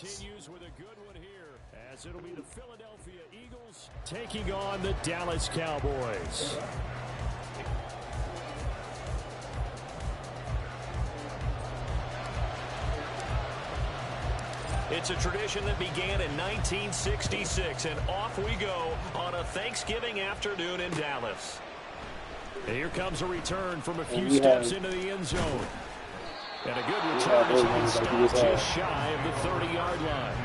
continues with a good one here, as it'll be the Philadelphia Eagles taking on the Dallas Cowboys. It's a tradition that began in 1966, and off we go on a Thanksgiving afternoon in Dallas. And here comes a return from a few steps into the end zone. And a good return as he can stop just shy of the 30-yard line.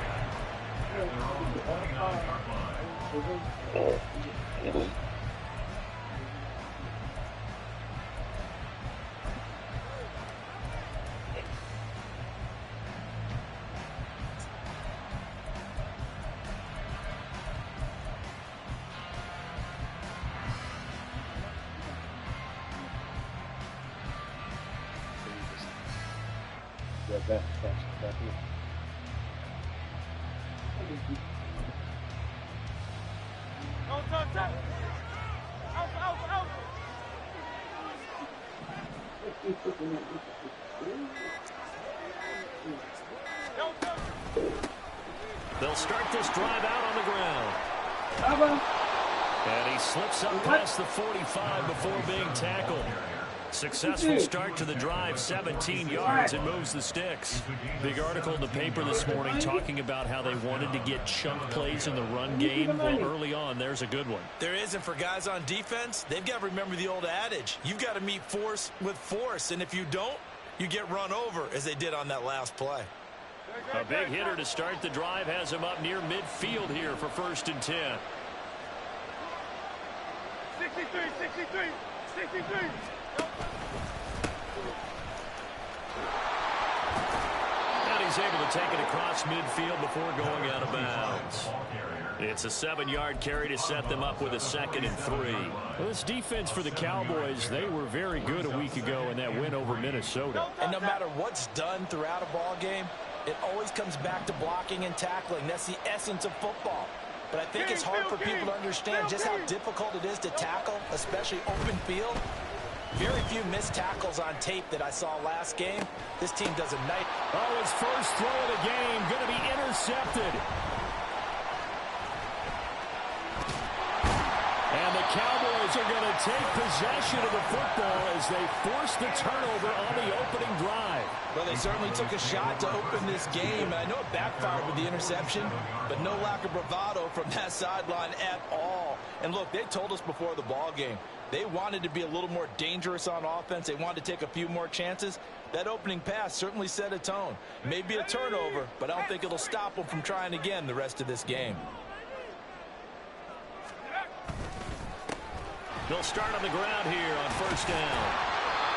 Back here. They'll start this drive out on the ground. And he slips up past the 45 before being tackled. Successful start to the drive, 17 yards, and moves the sticks. Big article in the paper this morning talking about how they wanted to get chunk plays in the run game. Well, early on, there's a good one. There isn't for guys on defense. They've got to remember the old adage. You've got to meet force with force, and if you don't, you get run over, as they did on that last play. A big hitter to start the drive has him up near midfield here for 1st and 10. 63, 63, 63. And he's able to take it across midfield before going out of bounds. It's a 7-yard carry to set them up with a 2nd and 3. Well, this defense for the Cowboys, they were very good a week ago in that win over Minnesota. And no matter what's done throughout a ball game, it always comes back to blocking and tackling. That's the essence of football. But I think it's hard for people to understand just how difficult it is to tackle, especially open field. Very few missed tackles on tape that I saw last game. This team does a night. Oh, his first throw of the game going to be intercepted. And the Cowboys are going to take possession of the football as they force the turnover on the opening drive. Well, they certainly took a shot to open this game. And I know it backfired with the interception, but no lack of bravado from that sideline at all. And look, they told us before the ball game, they wanted to be a little more dangerous on offense. They wanted to take a few more chances. That opening pass certainly set a tone. Maybe a turnover, but I don't think it'll stop them from trying again the rest of this game. They'll start on the ground here on 1st down.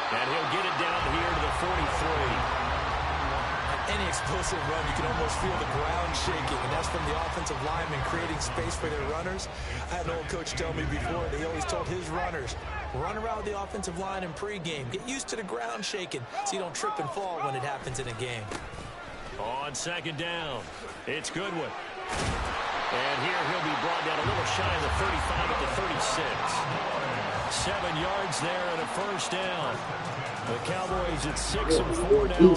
And he'll get it down here to the 43. Any explosive run, you can almost feel the ground shaking, and that's from the offensive linemen creating space for their runners. I had an old coach tell me before, he always told his runners, run around the offensive line in pregame. Get used to the ground shaking so you don't trip and fall when it happens in a game. On 2nd down, it's Goodwin. And here he'll be brought down a little shy of the 35 at the 36. 7 yards there and a 1st down. The Cowboys at 6-4 now.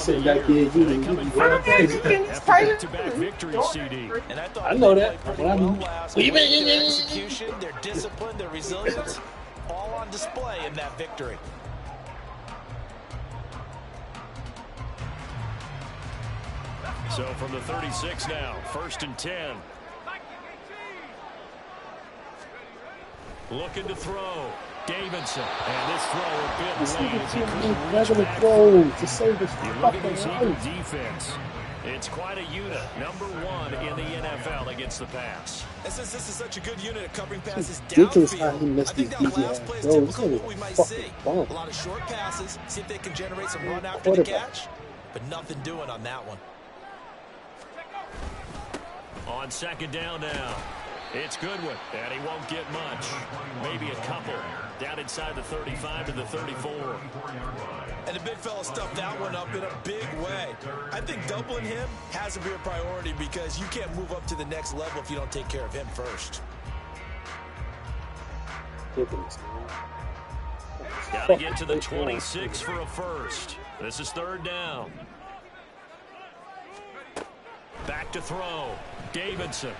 They come in after back-to-back victory, CD. And I know that. Their execution, their discipline, their resilience, all on display in that victory. So from the 36 now, 1st and 10. Looking to throw. Davidson. And this throw a bit late as he couldn't reach back. To save his fucking defense. It's quite a unit. Number 1 in the NFL against the pass. And since this is such a good unit at covering passes downfield, I think that last play is typical of what we might see. A lot of short passes. See if they can generate some run after the catch. But nothing doing on that one. On 2nd down now. It's Goodwin, and he won't get much. Maybe a couple. Down inside the 35 to the 34. And the big fella stuffed that one up in a big way. I think doubling him has to be a priority because you can't move up to the next level if you don't take care of him first. Got to get to the 26 for a first. This is 3rd down. Back back to throw. Davidson.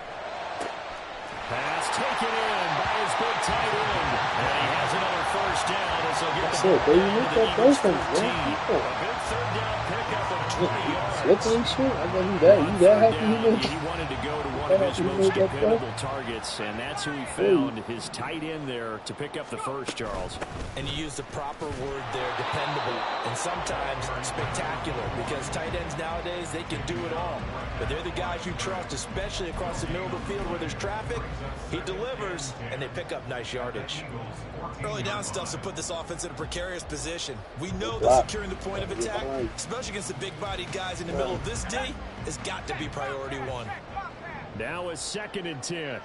Pass taken in by his big tight end. And he has another first down as he'll get That's it, baby. Make that difference, man. a big third down pickup of 20 yards. Slippery shit. I mean, you that happy he made? He wanted to go to one of his most dependable targets, and that's who he found, his tight end there, to pick up the first, Charles. And you use the proper word there, dependable, and sometimes spectacular, because tight ends nowadays, they can do it all. But they're the guys you trust, especially across the middle of the field where there's traffic. He delivers, and they pick up nice yardage. Early down stuff to put this offense in a precarious position. We know that securing the point of attack, especially against the big-bodied guys in the middle of this D, has got to be priority one. Now is 2nd and 10.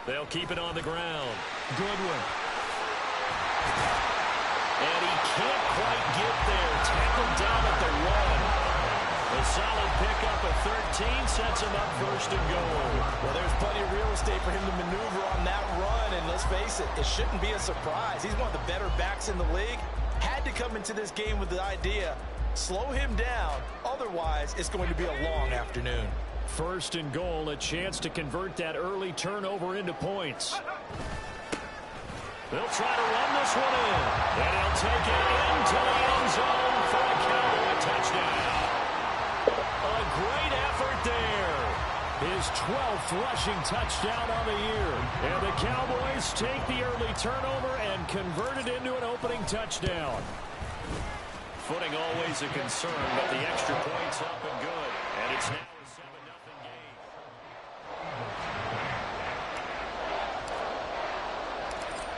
They'll keep it on the ground. Goodwin. And he can't quite get there. Tackled down at the 1. A solid pickup of 13 sets him up 1st and goal. Well, there's plenty of real estate for him to maneuver on that run, and let's face it, it shouldn't be a surprise. He's one of the better backs in the league. Had to come into this game with the idea, slow him down, otherwise it's going to be a long afternoon. 1st and goal, a chance to convert that early turnover into points. They'll try to run this one in, and he'll take it into the end zone for a Cowboy touchdown. A great effort there. His 12th rushing touchdown on the year. And the Cowboys take the early turnover and convert it into an opening touchdown. Footing always a concern, but the extra point's up and good. And it's now a 7-0 game.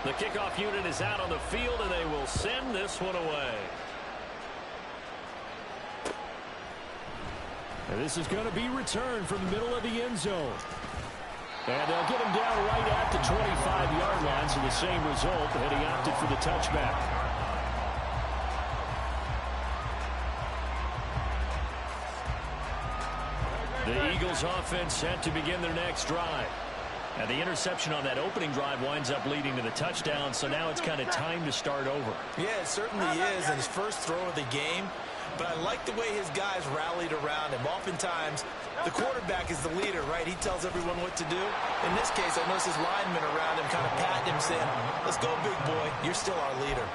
The kickoff unit is out on the field, and they will send this one away. And this is going to be returned from the middle of the end zone. And they'll get him down right at the 25-yard line, so the same result, and he opted for the touchback. The Eagles offense set to begin their next drive. And the interception on that opening drive winds up leading to the touchdown, so now it's kind of time to start over. Yeah, it certainly is, and his first throw of the game. But I like the way his guys rallied around him. Oftentimes, the quarterback is the leader, right? He tells everyone what to do. In this case, I noticed his linemen around him kind of patting him, saying, let's go, big boy. You're still our leader.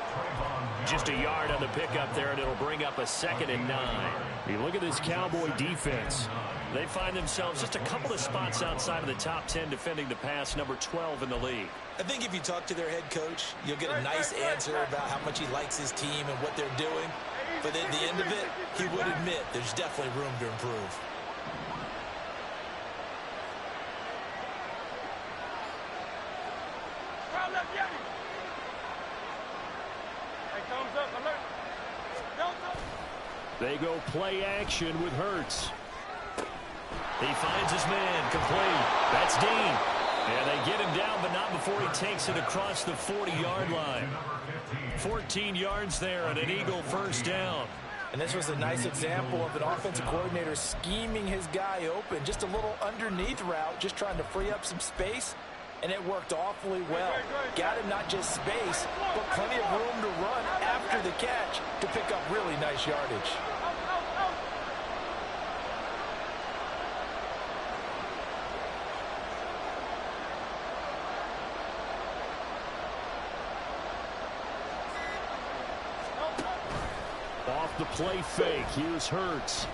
Just a yard on the pickup there, and it'll bring up a 2nd and 9. You look at this Cowboy defense. They find themselves just a couple of spots outside of the top 10 defending the pass, number 12 in the league. I think if you talk to their head coach, you'll get a nice answer about how much he likes his team and what they're doing. But at the end of it, he would admit there's definitely room to improve. They go play action with Hurts. He finds his man, complete. That's Dean. And they get him down, but not before he takes it across the 40-yard line. 14 yards there and an Eagle first down. And this was a nice example of an offensive coordinator scheming his guy open. Just a little underneath route, just trying to free up some space. And it worked awfully well. Got him not just space, but plenty of room to run after the catch to pick up really nice yardage. Off the play fake, here's Hurts.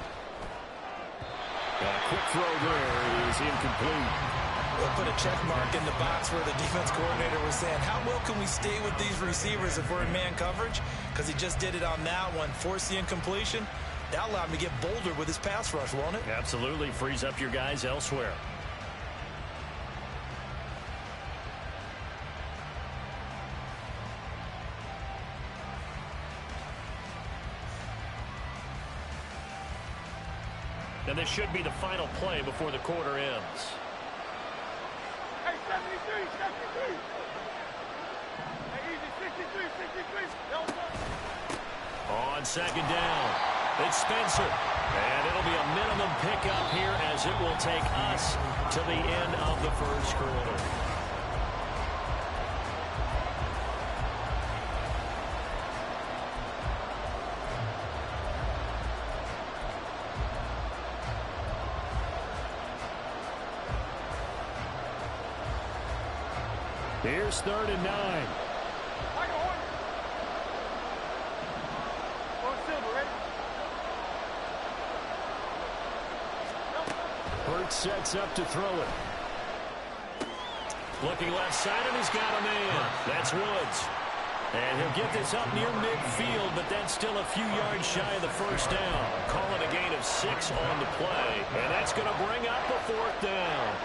A quick throw there is incomplete. We'll put a check mark in the box where the defense coordinator was saying, how well can we stay with these receivers if we're in man coverage? Because he just did it on that one, forced the incompletion. That allowed him to get bolder with his pass rush, won't it? Absolutely, frees up your guys elsewhere. And this should be the final play before the quarter ends. Hey, 73, 73. Hey, easy, 63, 63. On 2nd down, it's Spencer. And it'll be a minimum pickup here as it will take us to the end of the first quarter. Here's 3rd and 9. Hurts sets up to throw it. Looking left side, and he's got a man. That's Woods. And he'll get this up near midfield, but then still a few yards shy of the first down. Call it a gain of 6 on the play. And that's going to bring up the 4th down.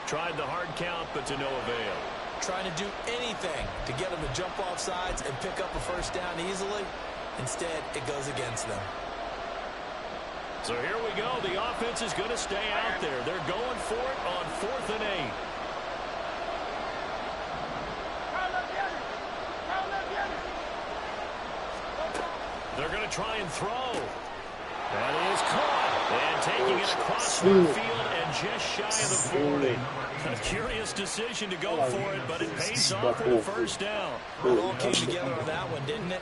Tried the hard count, but to no avail. Trying to do anything to get them to jump off sides and pick up a first down easily. Instead, it goes against them. So here we go. The offense is going to stay out there. They're going for it on 4th and 8. They're going to try and throw. That is caught. And taking it across the field and just shy of the 40. A curious decision to go for it, but it pays off with a first down. It all came together on that one, didn't it?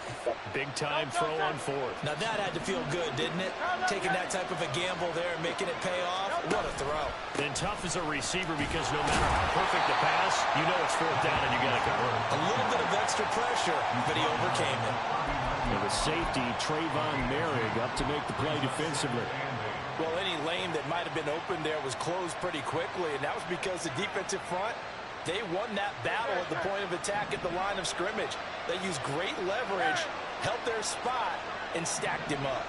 Big time throw on 4th. Now that had to feel good, didn't it? Taking that type of a gamble there and making it pay off. What a throw. And tough as a receiver because no matter how perfect the pass, you know it's 4th down and you got to convert. A little bit of extra pressure, but he overcame it. And the safety, Trayvon Merrick, up to make the play defensively. Well, any lane that might have been open there was closed pretty quickly, and that was because the defensive front, they won that battle at the point of attack at the line of scrimmage. They used great leverage, held their spot, and stacked him up.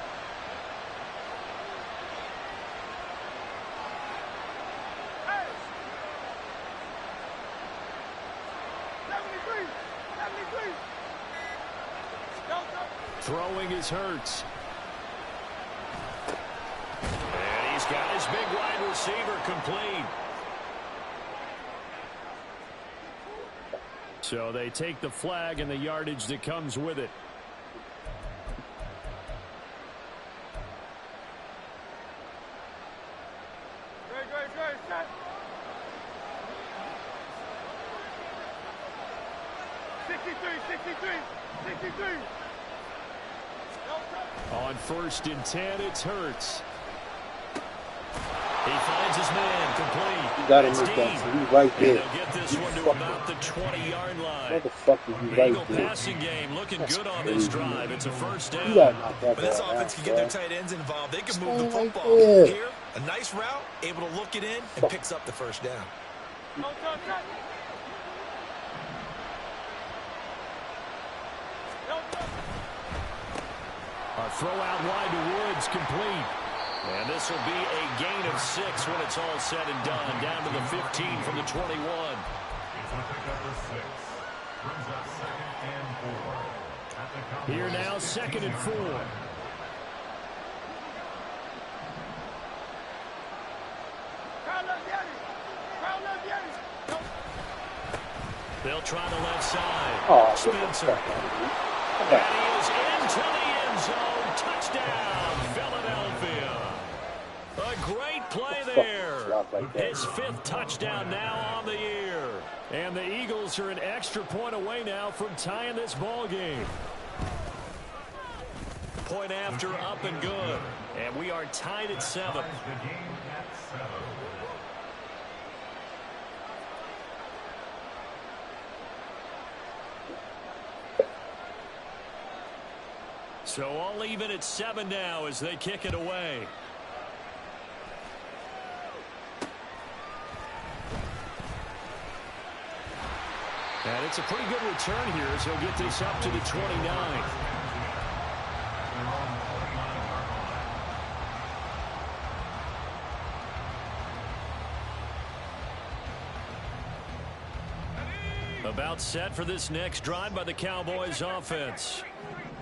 Throwing is Hurts. And he's got his big wide receiver complete. So they take the flag and the yardage that comes with it. Set. 63. On 1st and 10, it's Hurts. He finds his man complete. You gotta make that. So he's right there. They'll get this one to about the 20-yard line. Motherfucker, he's right Eagle there. passing game looking good on this drive. It's a first down. You gotta knock that But this ball offense out, can get their bro. tight ends involved. They can move the Stay right football. there. Here, a nice route, able to look it in, and picks up the first down. A throw out wide to Woods, complete. And this will be a gain of 6 when it's all said and done. Down to the 15 from the 21. Here now, 2nd and 4. They'll try the left side. Oh, Spencer. And he is into the end zone. Touchdown, Philadelphia. A great play there. His 5th touchdown now on the year. And the Eagles are an extra point away now from tying this ball game. Point after, up and good. And we are tied at 7. So all even at 7 now as they kick it away. And it's a pretty good return here as he'll get this up to the 29. About set for this next drive by the Cowboys offense.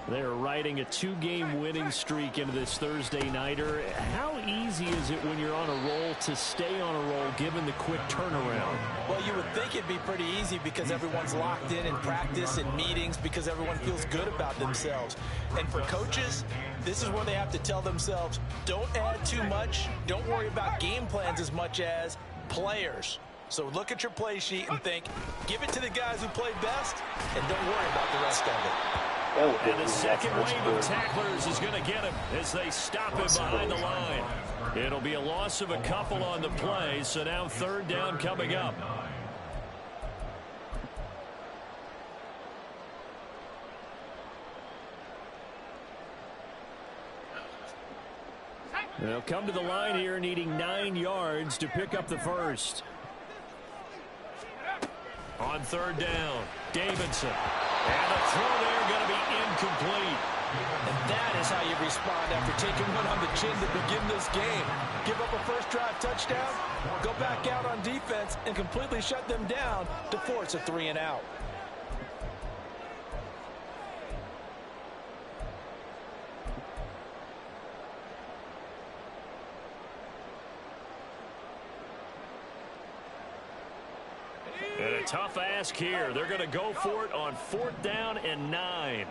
They're riding a 2-game winning streak into this Thursday nighter. How easy is it when you're on a roll to stay on a roll given the quick turnaround? Well, you would think it'd be pretty easy because everyone's locked in practice and meetings because everyone feels good about themselves. And for coaches, this is where they have to tell themselves, don't add too much. Don't worry about game plans as much as players. So look at your play sheet and think, give it to the guys who play best and don't worry about the rest of it. And the second wave of tacklers is going to get him as they stop him behind the line. It'll be a loss of a couple on the play, so now 3rd down coming up. They'll come to the line here needing 9 yards to pick up the first. On 3rd down, Davidson. And the throw there going to be incomplete. And that is how you respond after taking one on the chin to begin this game. Give up a first drive touchdown, go back out on defense, and completely shut them down to force a 3-and-out. And a tough ask here. They're going to go for it on 4th down and 9.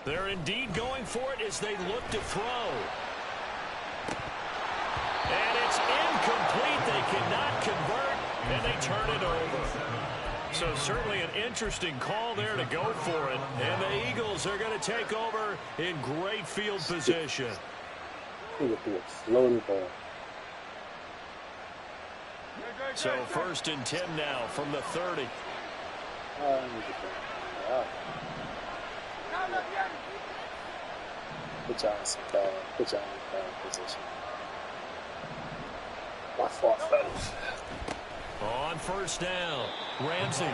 They're indeed going for it as they look to throw. And it's incomplete. They cannot convert. And they turn it over. So certainly an interesting call there to go for it. And the Eagles are going to take over in great field position. So 1st and 10 now from the 30. Put y'all in some bad position. My fault, fellas. On 1st down, Ramsey.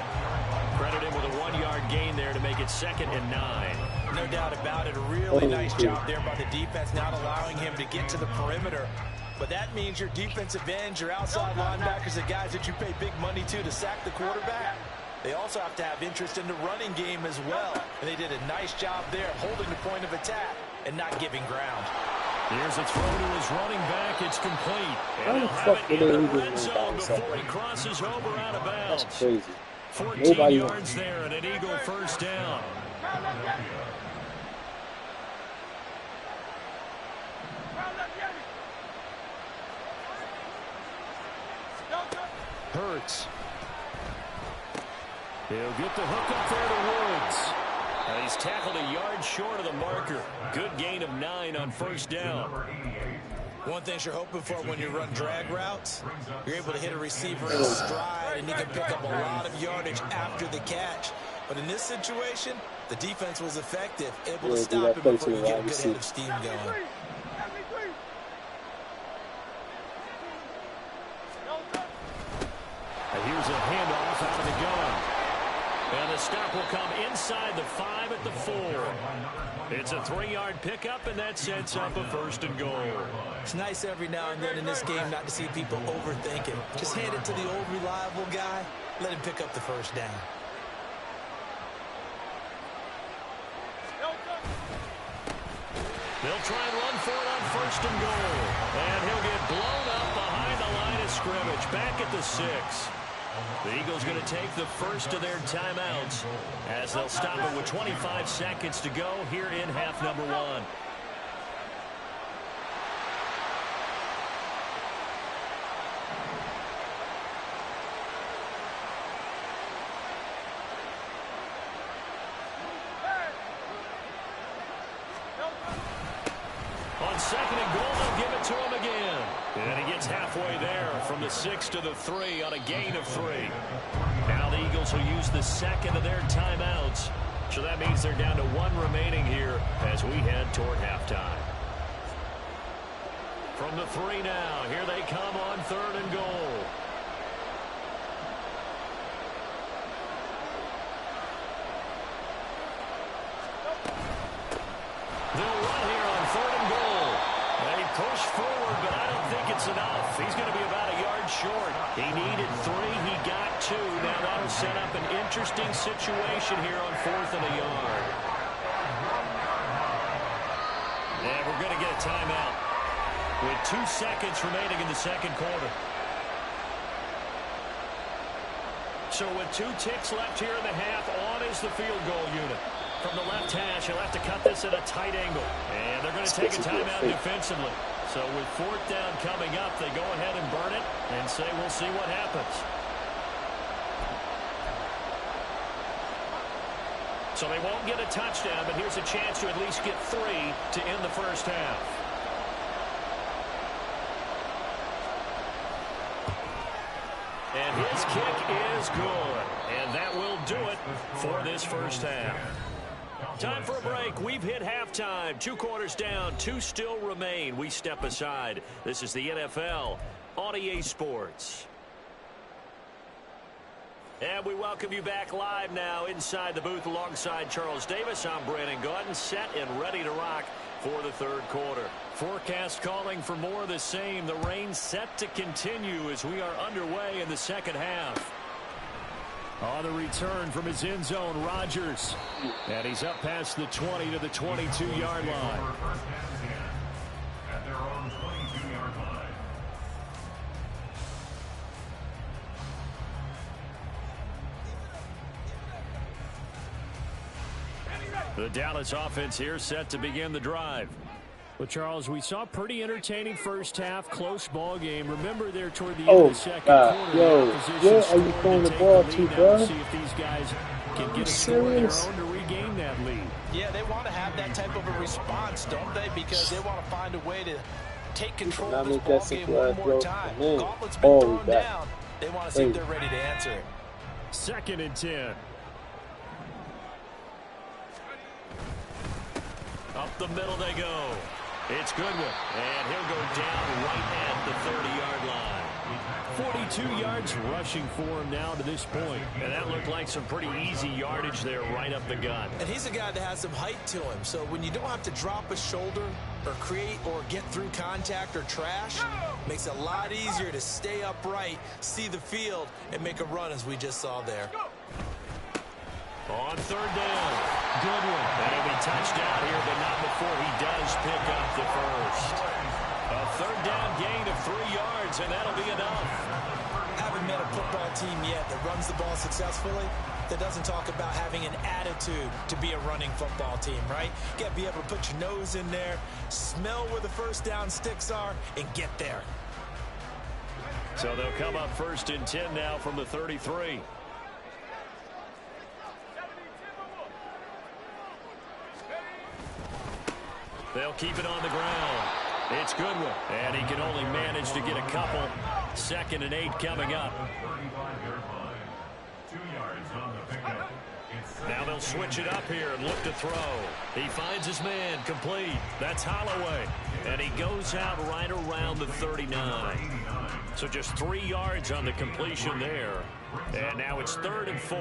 Credit him with a 1-yard gain there to make it 2nd and 9. No doubt about it. A really nice job there by the defense, not allowing him to get to the perimeter. But that means your defensive ends, your outside linebackers, the guys that you pay big money to sack the quarterback, they also have to have interest in the running game as well. And they did a nice job there holding the point of attack and not giving ground. Here's a throw to his running back. It's complete. And he'll have it in the red zone before he crosses over out of bounds. That's crazy. 14 yards there and an Eagle 1st down. Hurts. He'll get the hook up there to Woods. And he's tackled a yard short of the marker. Good gain of 9 on 1st down. One thing you're hoping for when you run drag routes, you're able to hit a receiver in stride, and you can pick up a lot of yardage after the catch. But in this situation, the defense was effective, able to stop him before you get a good head of steam going. And here's a handoff out of the gun. And the stop will come inside the 5 at the 4. It's a 3-yard pickup, and that sets up a 1st and goal. It's nice every now and then in this game not to see people overthink it. Just hand it to the old reliable guy. Let him pick up the 1st down. They'll try and run for it on 1st and goal. And he'll get blown up behind the line of scrimmage. Back at the 6. The Eagles going to take the first of their timeouts as they'll stop it with 25 seconds to go here in half number 1. On 2nd and goal, they'll give it to him again. And he gets halfway there from the 6 to the 3 on a gain of 3. Now the Eagles will use the 2nd of their timeouts. So that means they're down to 1 remaining here as we head toward halftime. From the 3 now, here they come on 3rd and goal. They'll run here on 3rd and goal. They push forward, but I don't think it's enough. He's going to be about a yard short. He needed 3. He got 2. Now that'll set up an interesting situation here on 4th and a yard. And we're going to get a timeout with 2 seconds remaining in the second quarter. So with 2 ticks left here in the half, on is the field goal unit. From the left hash, he'll have to cut this at a tight angle. And they're going to take a timeout defensively. So with 4th down coming up, they go ahead and burn it and say we'll see what happens. So they won't get a touchdown, but here's a chance to at least get 3 to end the first half. And his kick is good. And that will do it for this first half. Time for a break. We've hit halftime. 2 quarters down. 2 still remain. We step aside. This is the NFL on EA Sports. And we welcome you back live now inside the booth alongside Charles Davis. I'm Brandon Gaudin, set and ready to rock for the 3rd quarter. Forecast calling for more of the same. The rain set to continue as we are underway in the second half. On the return from his end zone, Rodgers. And he's up past the 20 to the 22-yard line. At their own 22-yard line. The Dallas offense here set to begin the drive. Well, Charles, we saw a pretty entertaining first half, close ball game. Remember there toward the end of the second quarter. Yo, where are you throwing the ball to, bro? See if these guys can get a score of their own to regain that lead. Yeah, they want to have that type of a response, don't they? Because they want to find a way to take control of this ball game one more time. Gauntlet's been thrown down. They want to see if they're ready to answer it. 2nd and 10. Up the middle they go. It's Goodwin, and he'll go down right at the 30-yard line. 42 yards rushing for him now to this point. And that looked like some pretty easy yardage there right up the gut. And he's a guy that has some height to him. So when you don't have to drop a shoulder or create or get through contact or trash, makes it a lot easier to stay upright, see the field, and make a run as we just saw there. On 3rd down, Goodwin. And he'll be touchdown here, but not before he does pick up the first. A 3rd down gain of 3 yards, and that'll be enough. Haven't met a football team yet that runs the ball successfully, that doesn't talk about having an attitude to be a running football team, right? You got to be able to put your nose in there, smell where the first down sticks are, and get there. So they'll come up 1st and 10 now from the 33. They'll keep it on the ground. It's Goodwin, and he can only manage to get a couple. 2nd and 8 coming up. Now they'll switch it up here and look to throw. He finds his man complete. That's Holloway. And he goes out right around the 39. So just 3 yards on the completion there. And now it's 3rd and 4.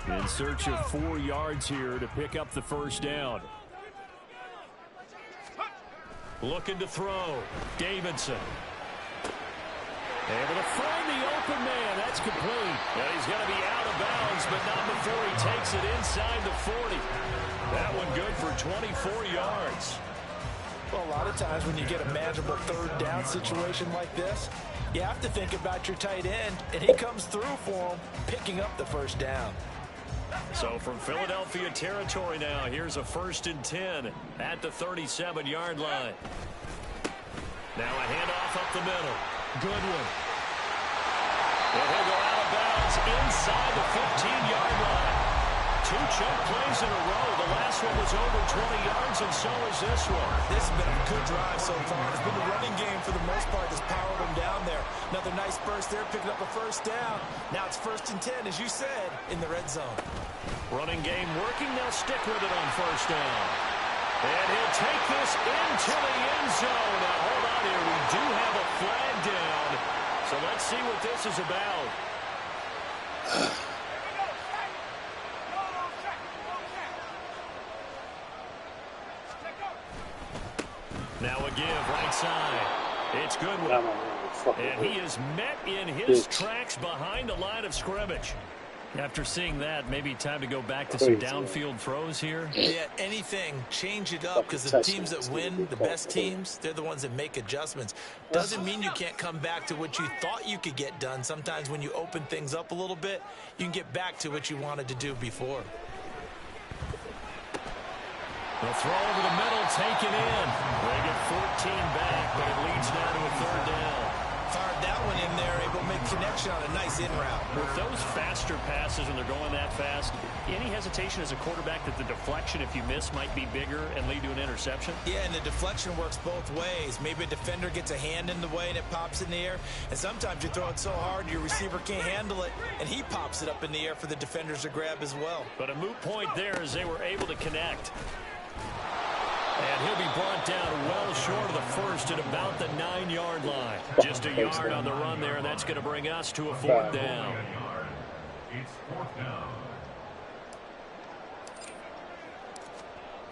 In search of 4 yards here to pick up the first down. Looking to throw. Davidson. Able to find the open man. That's complete. And he's going to be out of bounds, but not before he takes it inside the 40. That one good for 24 yards. Well, a lot of times when you get a manageable 3rd down situation like this, you have to think about your tight end, and he comes through for him, picking up the first down. So from Philadelphia territory now, here's a 1st and 10 at the 37-yard line. Now a handoff up the middle. Goodwin. And he'll go out of bounds inside the 15-yard line. 2 choke plays in a row. The last one was over 20 yards, and so is this one. This has been a good drive so far. It's been the running game for the most part that's powered them down there. Another nice burst there, picking up a first down. Now it's 1st and 10, as you said, in the red zone. Running game working. They'll stick with it on 1st down. And he'll take this into the end zone. Now hold on there. We do have a flag down. So let's see what this is about. Now a give right side. It's Goodwin. And he is met in his tracks behind the line of scrimmage. After seeing that, maybe time to go back to some downfield throws here. Yeah, anything. Change it up, because the teams that win, the best teams, they're the ones that make adjustments. Doesn't mean you can't come back to what you thought you could get done. Sometimes when you open things up a little bit, you can get back to what you wanted to do before. The throw over the middle, taken in. They get 14 back, but it leads now to a third down. Fired that one in there, able to make connection on a nice in route. With those faster passes when they're going that fast, any hesitation as a quarterback that the deflection, if you miss, might be bigger and lead to an interception? Yeah, and the deflection works both ways. Maybe a defender gets a hand in the way and it pops in the air. And sometimes you throw it so hard your receiver can't handle it, and he pops it up in the air for the defenders to grab as well. But a moot point there as they were able to connect. And he'll be brought down well short of the first at about the 9-yard line. Just a yard on the run there, and that's going to bring us to a fourth down. It's fourth down.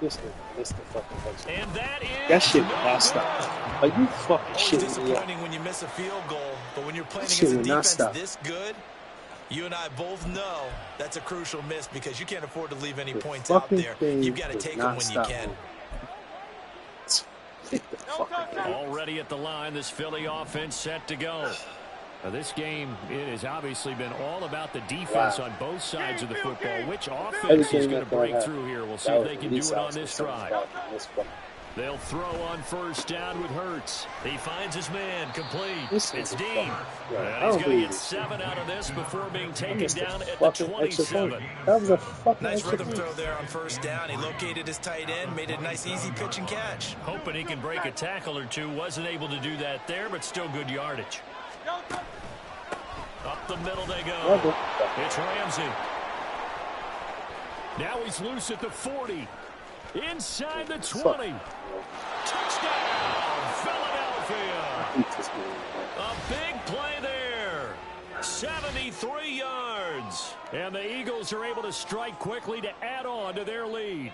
This the fucking place. And that is that shit messed up. Are you fucking shitting me? It's disappointing when you miss a field goal, but when you're playing against a defense this good, you and I both know that's a crucial miss, because you can't afford to leave any points out there. You've got to take them when you can. Already at the line, this Philly offense set to go. Now, this game, it has obviously been all about the defense on both sides of the football. Which offense is going to break through here? We'll see if they can do it on this drive. They'll throw on first down with Hurts. He finds his man complete. It's Dean. And he's going to get 7 out of this before being taken down at the 27. That was a fucking nice rhythm throw there on first down. He located his tight end, made it a nice easy pitch and catch. Hoping he can break a tackle or two. Wasn't able to do that there, but still good yardage. Up the middle they go. It's Ramsey. Now he's loose at the 40. Inside the 20. Touchdown, Philadelphia. A big play there. 73 yards. And the Eagles are able to strike quickly to add on to their lead.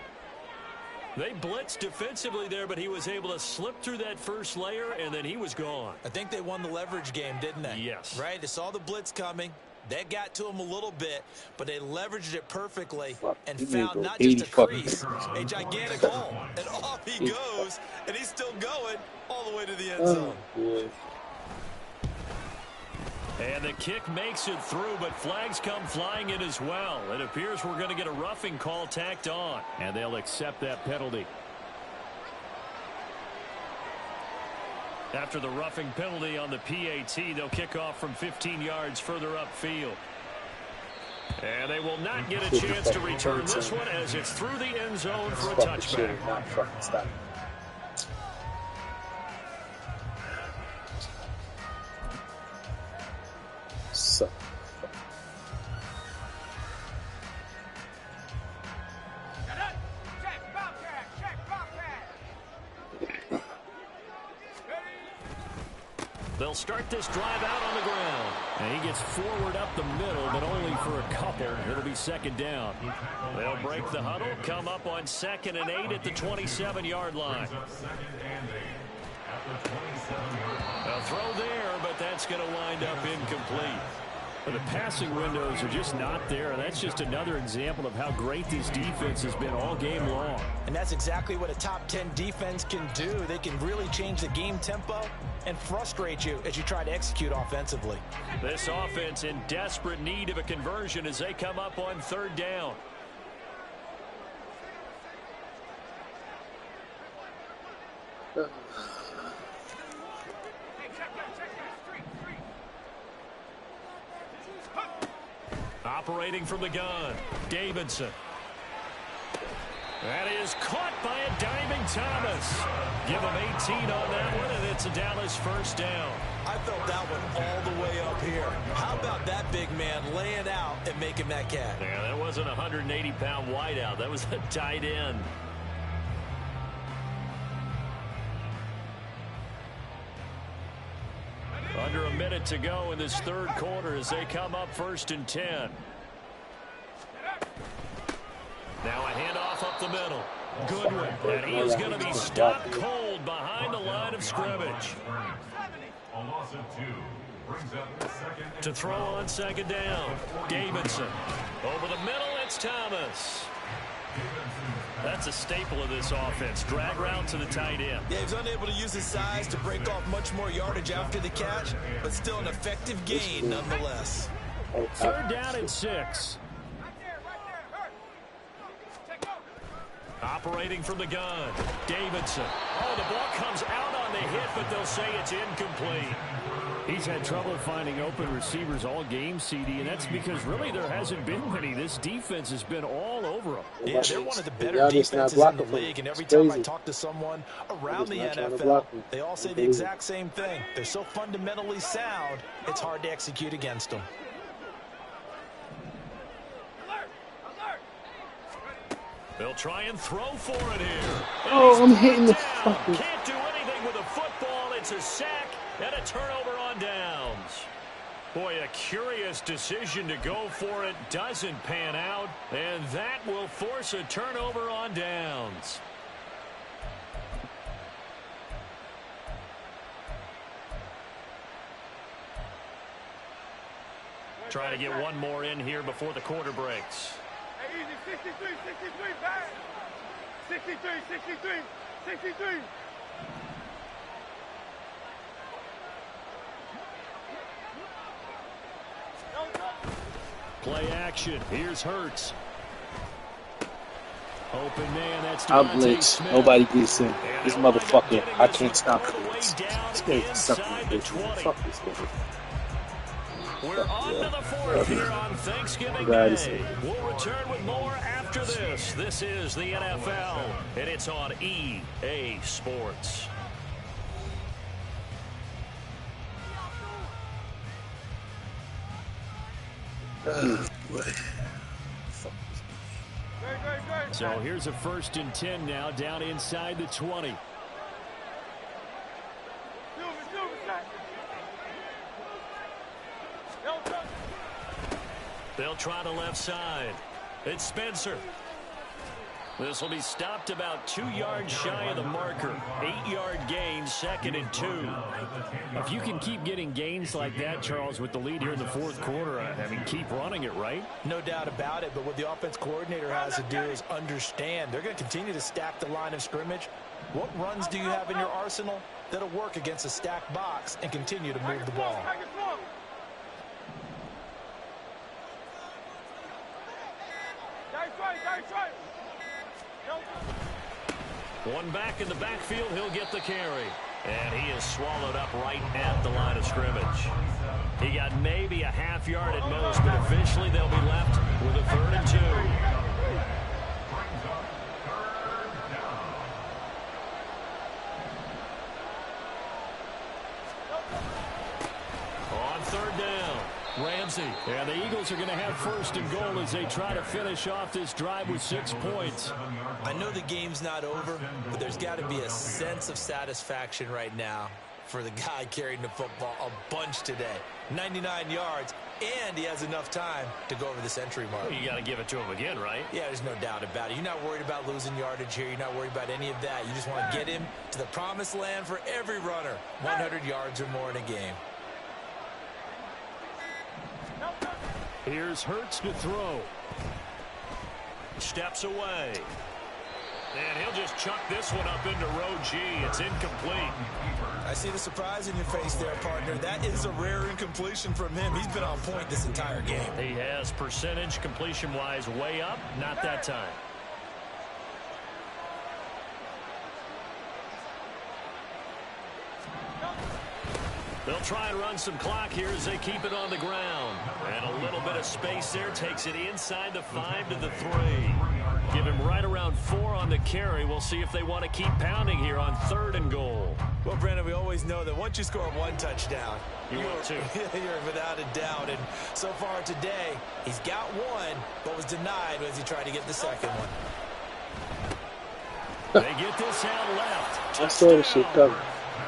They blitzed defensively there, but he was able to slip through that first layer, and then he was gone. I think they won the leverage game, didn't they? Yes. Right? They saw the blitz coming. That got to him a little bit, but they leveraged it perfectly and found not just a crease, a gigantic hole. And off he goes, and he's still going all the way to the end zone. And the kick makes it through, but flags come flying in as well. It appears we're going to get a roughing call tacked on, and they'll accept that penalty. After the roughing penalty on the PAT, they'll kick off from 15 yards further upfield. And they will not get a chance to return this one as it's through the end zone for a touchback. So. They'll start this drive out on the ground. And he gets forward up the middle, but only for a couple. It'll be second down. They'll break the huddle, come up on 2nd and 8 at the 27-yard line. A throw there, but that's going to wind up incomplete. But the passing windows are just not there, and that's just another example of how great this defense has been all game long. And that's exactly what a top 10 defense can do. They can really change the game tempo and frustrate you as you try to execute offensively. This offense in desperate need of a conversion as they come up on 3rd down. Operating from the gun, Davidson. That is caught by a diving Thomas. Give him 18 on that one, and it's a Dallas first down. I felt that one all the way up here. How about that big man laying out and making that catch? Yeah, that wasn't a 180-pound wideout. That was a tight end. Under a minute to go in this third quarter as they come up 1st and 10. Now a handoff up the middle. Goodwin, and he is going to be stopped cold behind the line of scrimmage. To throw on 2nd down, Davidson. Over the middle, it's Thomas. That's a staple of this offense. Drag route to the tight end. Yeah, he's unable to use his size to break off much more yardage after the catch, but still an effective gain nonetheless. 3rd down and 6. Operating from the gun, Davidson. Oh, the ball comes out on the hit, but they'll say it's incomplete. He's had trouble finding open receivers all game, CD, and that's because really there hasn't been many. This defense has been all over them. Yeah, they're one of the better defenses in the league, and every time I talk to someone around the NFL, they all say the exact same thing. They're so fundamentally sound, it's hard to execute against them. They'll try and throw for it here. Oh, I'm hitting the fucking... Can't do anything with a football. It's a sack and a turnover on downs. Boy, a curious decision to go for it. Doesn't pan out, and that will force a turnover on downs. Trying to get one more in here before the quarter breaks. Hey, easy, 63, 63, back. 63, 63, 63. Play action. Here's Hurts. Open man, that's I'll blitz. Nobody gets in. This motherfucker, I can't stop it. This guy's something. Fuck this guy. We're on to the 4th here on Thanksgiving Day. We'll return with more after this. This is the NFL, and it's on EA Sports. So here's a 1st and 10 now, down inside the 20. They'll try the left side. It's Spencer. This will be stopped about 2 yards shy of the marker. 8-yard gain, 2nd and 2. If you can keep getting gains like that, Charles, with the lead here in the 4th quarter, I mean, keep running it, right? No doubt about it, but what the offense coordinator has to do is understand. They're going to continue to stack the line of scrimmage. What runs do you have in your arsenal that'll work against a stacked box and continue to move the ball? One back in the backfield, he'll get the carry. And he is swallowed up right at the line of scrimmage. He got maybe a half yard at most, but eventually they'll be left with a 3rd and 2. On 3rd down, Ramsey. And the Eagles are going to have 1st and goal as they try to finish off this drive with 6 points. I know the game's not over, but there's got to be a sense of satisfaction right now for the guy carrying the football a bunch today. 99 yards, and he has enough time to go over the century mark. Well, you got to give it to him again, right? Yeah, there's no doubt about it. You're not worried about losing yardage here. You're not worried about any of that. You just want to get him to the promised land for every runner. 100 yards or more in a game. Here's Hurts to throw. Steps away. And he'll just chuck this one up into row G. It's incomplete. I see the surprise in your face there, partner. That is a rare incompletion from him. He's been on point this entire game. He has percentage completion-wise way up. Not that time. They'll try and run some clock here as they keep it on the ground. And a little bit of space there takes it inside the 5 to the 3. Give him right around 4 on the carry. We'll see if they want to keep pounding here on 3rd and goal. Well, Brandon, we always know that once you score 1 touchdown, you're without a doubt. And so far today, he's got 1, but was denied as he tried to get the second one. They get this out left. I saw the shit coming.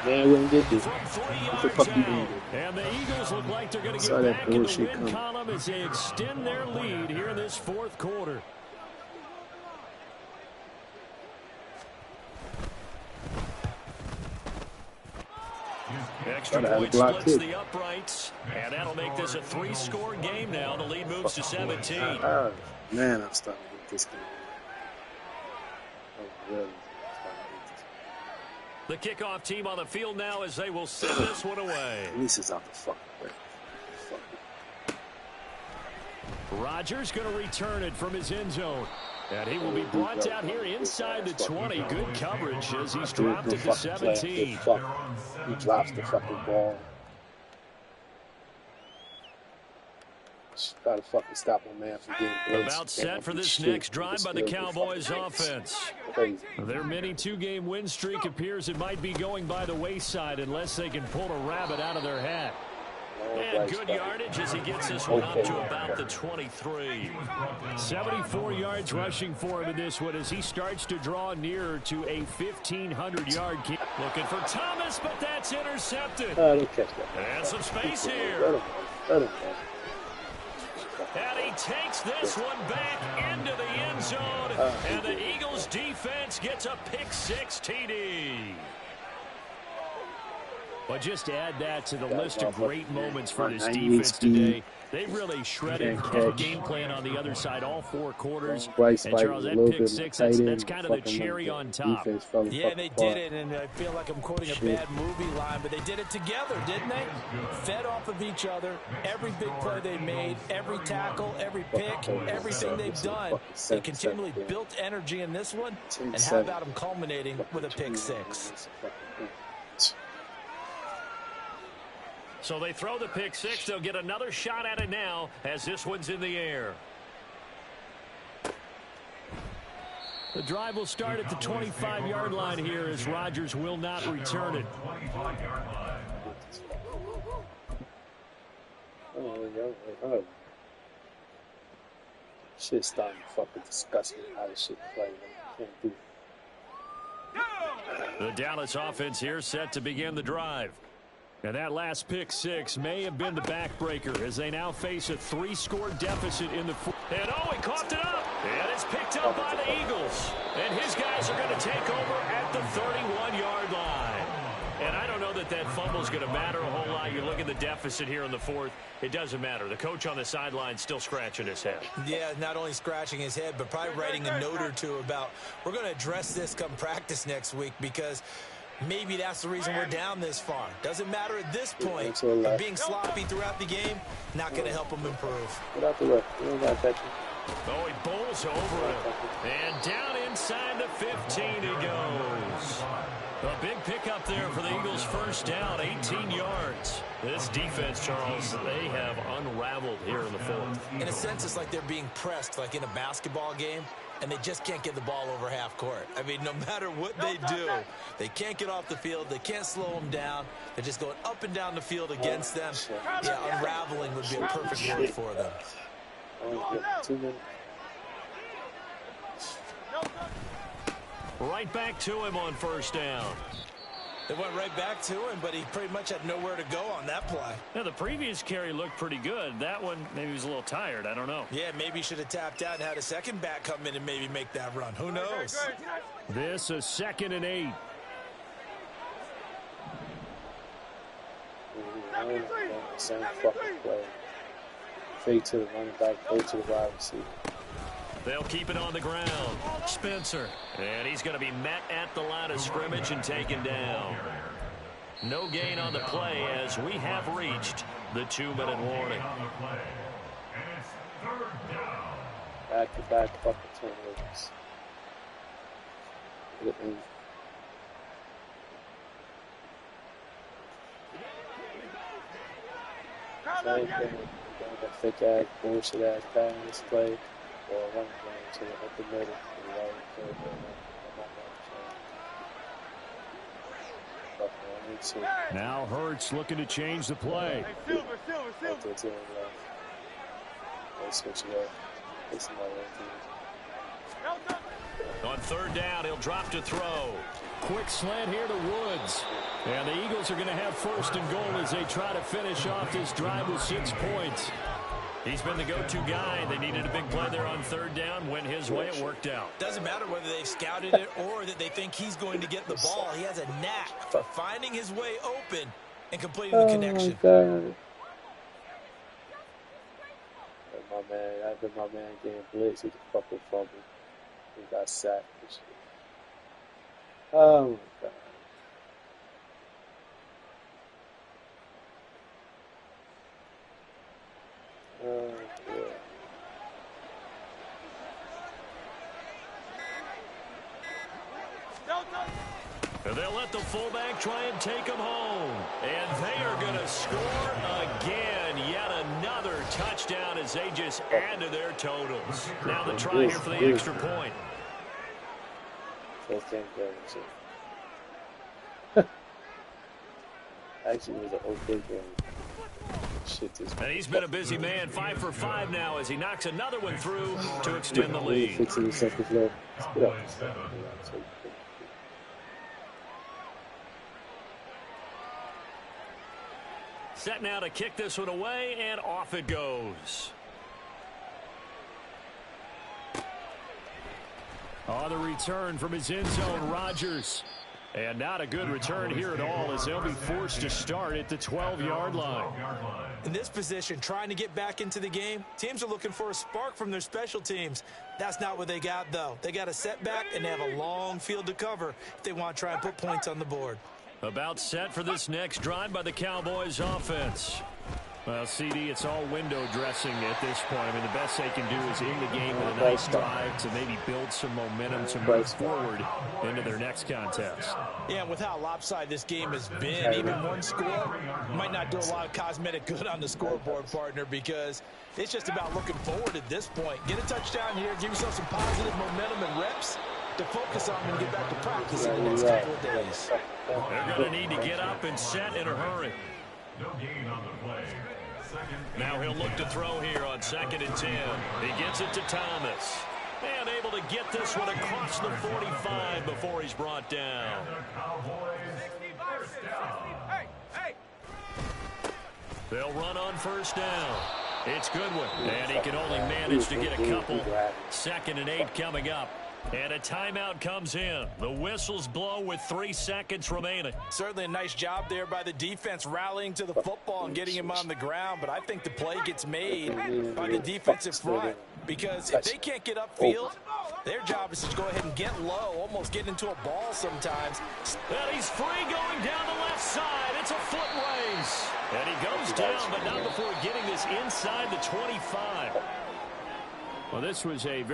Man, wouldn't get this. From 3 What the yards fuck you out. doing? And the Eagles look like they're going to Saw get that back in the bullshit win coming. column as they extend their lead here in this fourth quarter. Extra point splits the uprights, and that'll make this a 3-score game now. The lead moves to 17. Man, I'm starting to get this game. Oh, really? The kickoff team on the field now as they will send this one away. At least it's out the fucking way. Rodgers going to return it from his end zone. And he will be brought down here inside the 20. Good coverage as he's dropped it to 17. He drops the fucking ball. Try to fucking stop my man from getting blitzed. About set for this next drive by the Cowboys offense. Their mini 2-game win streak appears it might be going by the wayside unless they can pull a rabbit out of their hat. And good yardage as he gets this one up to about the 23. 74 yards rushing for him in this one as he starts to draw nearer to a 1,500-yard kick. Looking for Thomas, but that's intercepted. Don't catch that. And some space here. Let him. And he takes this one back into the end zone. And the Eagles defense gets a pick-6 TD. But just add that to the list of great moments for this defense today. They really shredded the game plan on the other side all 4 quarters. And Charles, that pick-6, that's kind of the cherry on top. Yeah, they did it, and I feel like I'm quoting a bad movie line, but they did it together, didn't they? Fed off of each other. Every big play they made, every tackle, every pick, everything they've done, they continually built energy in this one. And how about them culminating with a pick-6? So they throw the pick-6. They'll get another shot at it now as this one's in the air. The drive will start at the 25-yard line here as Rodgers will not return it. Shit's starting to fucking disgust me how this shit play. Can't do it. The Dallas offense here set to begin the drive. And that last pick-6 may have been the backbreaker as they now face a 3-score deficit in the fourth. And he coughed it up. And it's picked up by the Eagles. And his guys are going to take over at the 31-yard line. And I don't know that fumble's going to matter a whole lot. You look at the deficit here in the fourth. It doesn't matter. The coach on the sideline still scratching his head. Yeah, not only scratching his head, but probably writing a note or two about we're going to address this come practice next week because maybe that's the reason we're down this far. Doesn't matter at this point. But being sloppy throughout the game, not going to help them improve. Get out the way. You don't got that. Oh, he bowls over him. And down inside the 15 he goes. A big pickup there for the Eagles' first down, 18 yards. This defense, Charles, they have unraveled here in the fourth. In a sense, it's like they're being pressed like in a basketball game, and they just can't get the ball over half court. I mean, no matter what they do, they can't get off the field. They can't slow them down. They're just going up and down the field against them. Yeah, unraveling would be a perfect word for them. 2 minutes. Right back to him on first down. They went right back to him, but he pretty much had nowhere to go on that play. Now, the previous carry looked pretty good. That one, maybe he was a little tired. I don't know. Yeah, maybe he should have tapped out and had a second back come in and maybe make that run. Who knows? This is 2nd and 8. Same fucking play. Fake to the running back, fake to the wide receiver. They'll keep it on the ground. Spencer. And he's going to be met at the line of scrimmage and taken down. No gain on the play as we have reached the 2-minute warning. Back-to-back fucking turnovers. Same thing. That fake-ass, bullshit-ass pass play. Or run to the open middle. Now Hurts looking to change the play. On 3rd down, he'll drop to throw. quick slant here to Woods. And the Eagles are going to have first and goal as they try to finish off this drive with 6 points. He's been the go-to guy. They needed a big play there on third down. Went his way. It worked out. Doesn't matter whether they've scouted it or that they think he's going to get the ball. He has a knack for finding his way open and completing the connection. After my man getting blitzed, he fucking fumbled. He got sacked and shit. Oh my god. Oh yeah. And they'll let the fullback try and take him home. And they are going to score again. Yet another touchdown as they just add to their totals. Now the try here for the extra point. Actually, it was an okay game. And he's been a busy man. 5 for 5 now as he knocks another one through to extend the lead. Set now to kick this one away, and off it goes. On the return from his end zone, Rodgers. And not a good return here at all as they'll be forced to start at the 12-yard line. In this position, trying to get back into the game, teams are looking for a spark from their special teams. That's not what they got, though. They got a setback, and they have a long field to cover if they want to try and put points on the board. About set for this next drive by the Cowboys offense. Well, CD, it's all window dressing at this point. I mean, the best they can do is in the game with a nice drive to maybe build some momentum to move forward into their next contest. Yeah, and with how lopsided this game has been, even one score might not do a lot of cosmetic good on the scoreboard, partner, because it's just about looking forward at this point. Get a touchdown here, give yourself some positive momentum and reps to focus on and get back to practice in the next couple of days. They're going to need to get up and set in a hurry. No gain on the play. Now he'll look to throw here on 2nd and 10. He gets it to Thomas. And able to get this one across the 45 before he's brought down. They'll run on first down. It's Goodwin. And he can only manage to get a couple. 2nd and 8 coming up. And a timeout comes in. The whistles blow with 3 seconds remaining. Certainly a nice job there by the defense rallying to the football and getting him on the ground. But I think the play gets made by the defensive front. Because if they can't get upfield, their job is to go ahead and get low, almost get into a ball sometimes. And he's free going down the left side. It's a foot race. And he goes down, but not before getting this inside the 25. Well, this was a very